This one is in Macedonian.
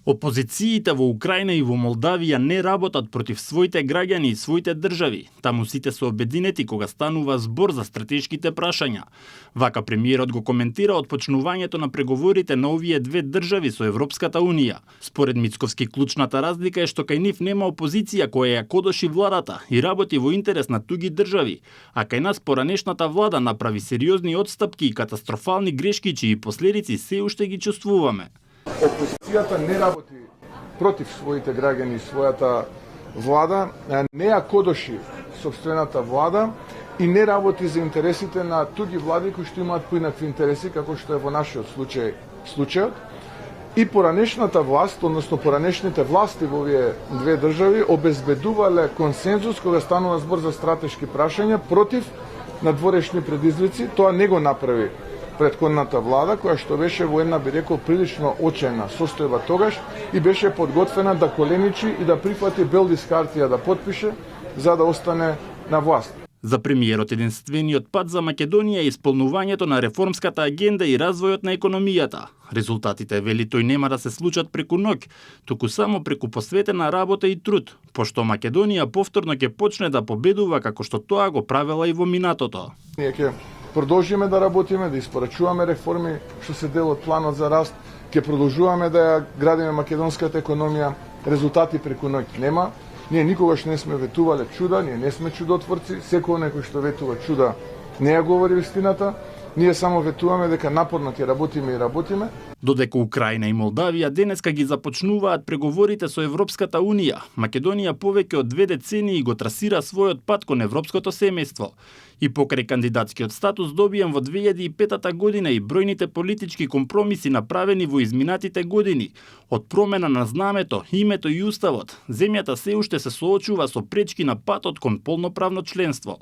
Опозициите во Украина и во Молдавија не работат против своите граѓани и своите држави. Таму сите се обединети кога станува збор за стратешките прашања. Вака премиерот го коментира отпочнувањето на преговорите на овие две држави со Европската Унија. Според Мицковски, клучната разлика е што кај нив нема опозиција која ја кодоши владата и работи во интерес на туги држави, а кај нас поранешната влада направи сериозни отстапки и катастрофални грешки чии последици се уште ги чувствуваме. Опозицијата не работи против своите граѓани и својата влада, не ја кодоши сопствената влада и не работи за интересите на туги влади кои што имаат поинакви интереси, како што е во нашиот случајот. И поранешната власт, односно поранешните власти во овие две држави обезбедувале консензус кога станува збор за стратешки прашања против надворешни предизвици. Тоа не го направи претходната влада, која што беше во една, би рекол, прилично очајна состојба тогаш и беше подготвена да коленичи и да прифати Белдис хартија да потпише за да остане на власт. За премиерот единствениот пат за Македонија е исполнувањето на реформската агенда и развојот на економијата. Резултатите, вели тој, нема да се случат преку ноќ, туку само преку посветена работа и труд, пошто Македонија повторно ќе почне да победува како што тоа го правела и во минатото. Ние ќе продолжиме да работиме, да испорачуваме реформи што се дел од планот за раст, ќе продолжуваме да ја градиме македонската економија, резултати преку ноќ нема. Ние никогаш не сме ветувале чуда, ние не сме чудотворци, секој некој што ветува чуда не ја говори вистината. Ние само ветуваме дека напорно ќе работиме и работиме. Додека Украина и Молдавија денеска ги започнуваат преговорите со Европската Унија, Македонија повеќе од 2 децении го трасира својот пат кон европското семејство. И покрај кандидатскиот статус добиен во 2005 година и бројните политички компромиси направени во изминатите години, од промена на знамето, името и уставот, земјата се уште се соочува со пречки на патот кон полноправно членство.